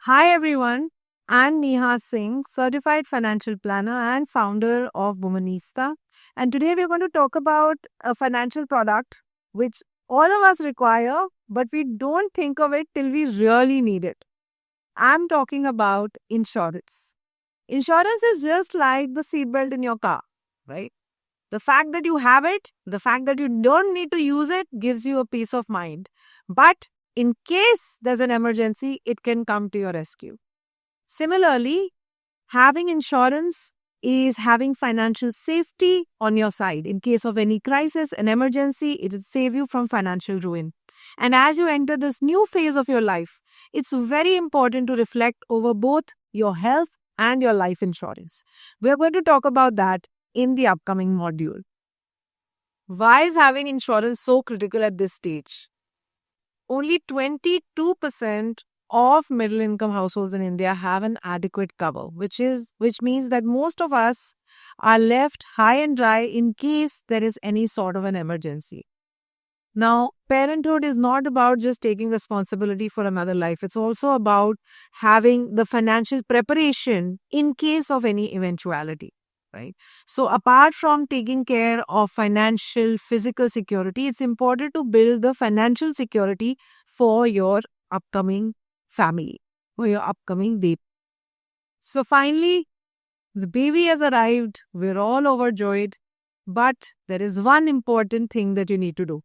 Hi everyone, I'm Neha Singh, certified financial planner and founder of Womanista. And today we're going to talk about a financial product which all of us require, but we don't think of it till we really need it. I'm talking about insurance. Insurance is just like the seatbelt in your car, right? The fact that you have it, the fact that you don't need to use it gives you a peace of mind. But in case there's an emergency, it can come to your rescue. Similarly, having insurance is having financial safety on your side. In case of any crisis, an emergency, it will save you from financial ruin. And as you enter this new phase of your life, it's very important to reflect over both your health and your life insurance. We are going to talk about that in the upcoming module. Why is having insurance so critical at this stage? Only 22% of middle income households in India have an adequate cover, which means that most of us are left high and dry in case there is any sort of an emergency. Now, parenthood is not about just taking responsibility for another life. It's also about having the financial preparation in case of any eventuality, right? So, apart from taking care of financial, physical security, it's important to build the financial security for your upcoming family, for your upcoming baby. So, finally, the baby has arrived. We're all overjoyed. But there is one important thing that you need to do,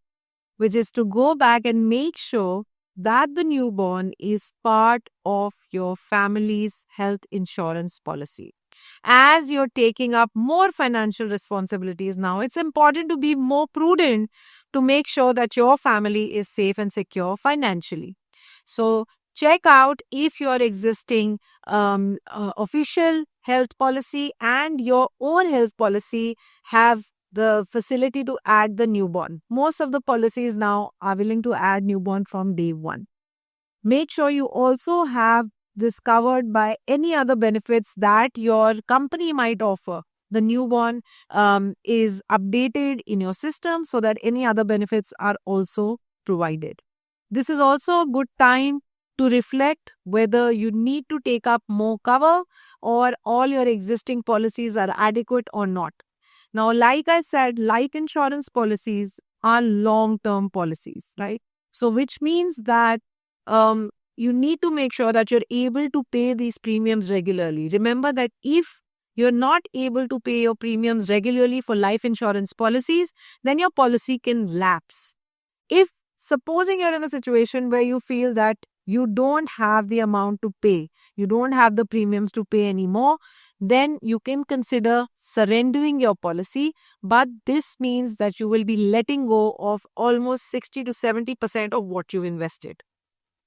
which is to go back and make sure that the newborn is part of your family's health insurance policy. As you're taking up more financial responsibilities now, it's important to be more prudent to make sure that your family is safe and secure financially. So, check out if your existing official health policy and your own health policy have the facility to add the newborn. Most of the policies now are willing to add newborn from day one. Make sure you also have this covered by any other benefits that your company might offer. The newborn is updated in your system so that any other benefits are also provided. This is also a good time to reflect whether you need to take up more cover or all your existing policies are adequate or not. Now, like I said, life insurance policies are long term policies, right? So, which means that you need to make sure that you're able to pay these premiums regularly. Remember that if you're not able to pay your premiums regularly for life insurance policies, then your policy can lapse. If supposing you're in a situation where you feel that you don't have the amount to pay, you don't have the premiums to pay anymore, then you can consider surrendering your policy. But this means that you will be letting go of almost 60 to 70% of what you invested.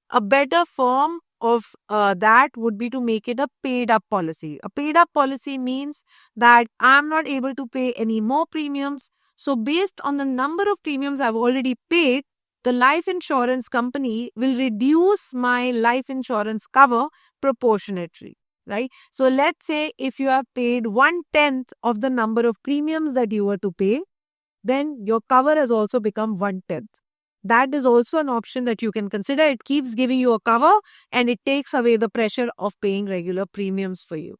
A better form of that would be to make it a paid up policy. A paid up policy means that I'm not able to pay any more premiums. So, based on the number of premiums I've already paid, the life insurance company will reduce my life insurance cover proportionately, right? So, let's say if you have paid 1/10 of the number of premiums that you were to pay, then your cover has also become 1/10. That is also an option that you can consider. It keeps giving you a cover and it takes away the pressure of paying regular premiums for you.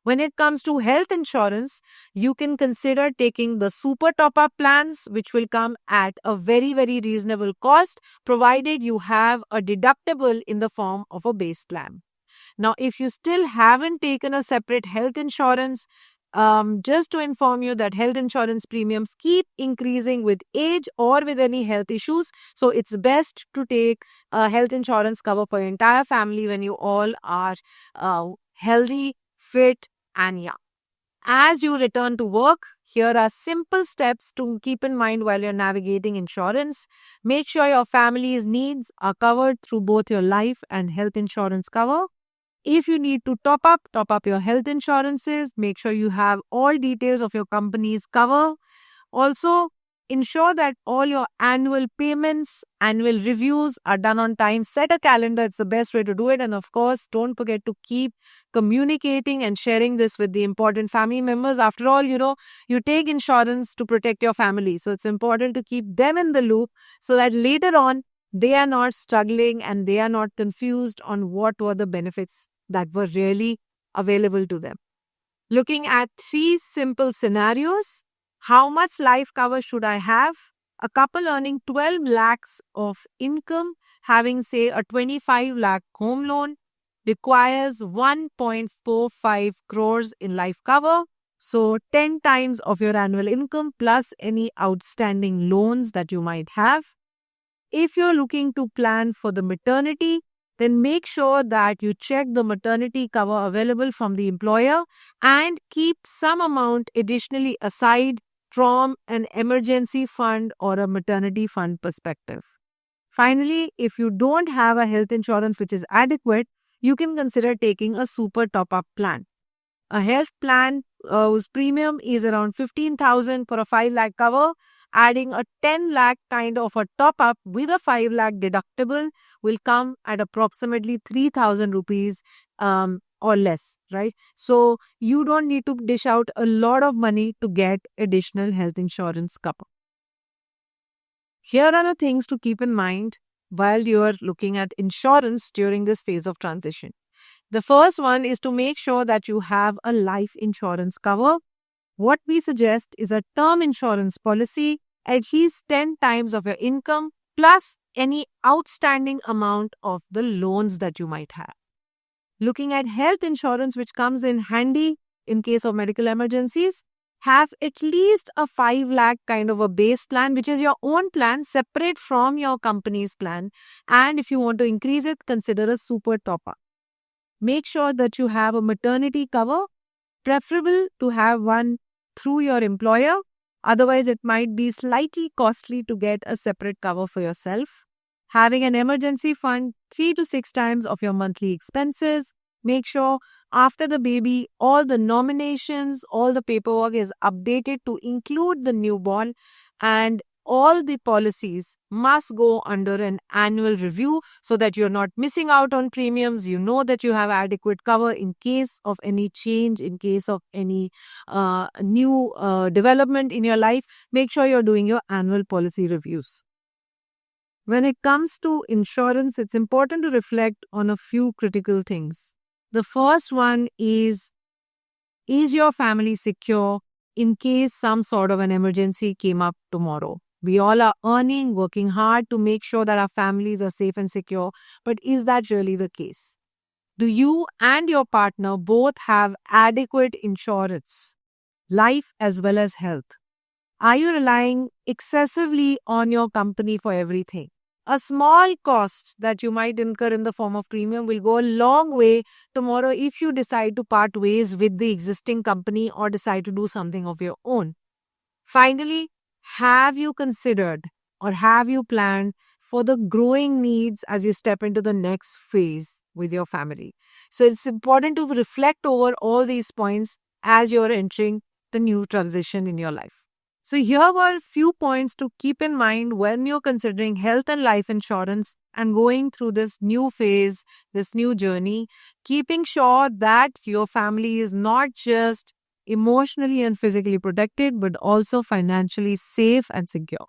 When it comes to health insurance, you can consider taking the super top up plans, which will come at a very, very reasonable cost, provided you have a deductible in the form of a base plan. Now, if you still haven't taken a separate health insurance, just to inform you that health insurance premiums keep increasing with age or with any health issues. So it's best to take a health insurance cover for your entire family when you all are healthy, fit, and young. As you return to work, here are simple steps to keep in mind while you're navigating insurance. Make sure your family's needs are covered through both your life and health insurance cover. If you need to top up your health insurances. Make sure you have all details of your company's cover. Also, ensure that all your annual payments, annual reviews are done on time. Set a calendar, it's the best way to do it. And of course, don't forget to keep communicating and sharing this with the important family members. After all, you take insurance to protect your family. So it's important to keep them in the loop so that later on, they are not struggling and they are not confused on what were the benefits that were really available to them. Looking at three simple scenarios: how much life cover should I have? A couple earning 12 lakhs of income, having, say, a 25 lakh home loan, requires 1.45 crores in life cover. So 10 times of your annual income plus any outstanding loans that you might have. If you're looking to plan for the maternity, then make sure that you check the maternity cover available from the employer and keep some amount additionally aside from an emergency fund or a maternity fund perspective. Finally, if you don't have a health insurance which is adequate, you can consider taking a super top-up plan. A health plan whose premium is around 15,000 for a 5 lakh cover, adding a 10 lakh kind of a top up with a 5 lakh deductible will come at approximately 3,000 rupees or less, right? So you don't need to dish out a lot of money to get additional health insurance cover. Here are the things to keep in mind while you are looking at insurance during this phase of transition. The first one is to make sure that you have a life insurance cover. What we suggest is a term insurance policy, at least 10 times of your income, plus any outstanding amount of the loans that you might have. Looking at health insurance, which comes in handy in case of medical emergencies, have at least a 5 lakh kind of a base plan, which is your own plan, separate from your company's plan. And if you want to increase it, consider a super top-up. Make sure that you have a maternity cover, preferable to have one through your employer. Otherwise, it might be slightly costly to get a separate cover for yourself. Having an emergency fund 3 to 6 times of your monthly expenses. Make sure after the baby, all the nominations, all the paperwork is updated to include the newborn, and all the policies must go under an annual review so that you're not missing out on premiums. You know that you have adequate cover in case of any change, in case of any new development in your life. Make sure you're doing your annual policy reviews. When it comes to insurance, it's important to reflect on a few critical things. The first one is your family secure in case some sort of an emergency came up tomorrow? We all are earning, working hard to make sure that our families are safe and secure. But is that really the case? Do you and your partner both have adequate insurance, life as well as health? Are you relying excessively on your company for everything? A small cost that you might incur in the form of premium will go a long way tomorrow if you decide to part ways with the existing company or decide to do something of your own. Finally, have you considered or have you planned for the growing needs as you step into the next phase with your family? So it's important to reflect over all these points as you're entering the new transition in your life. So here were a few points to keep in mind when you're considering health and life insurance and going through this new phase, this new journey, keeping sure that your family is not just emotionally and physically protected, but also financially safe and secure.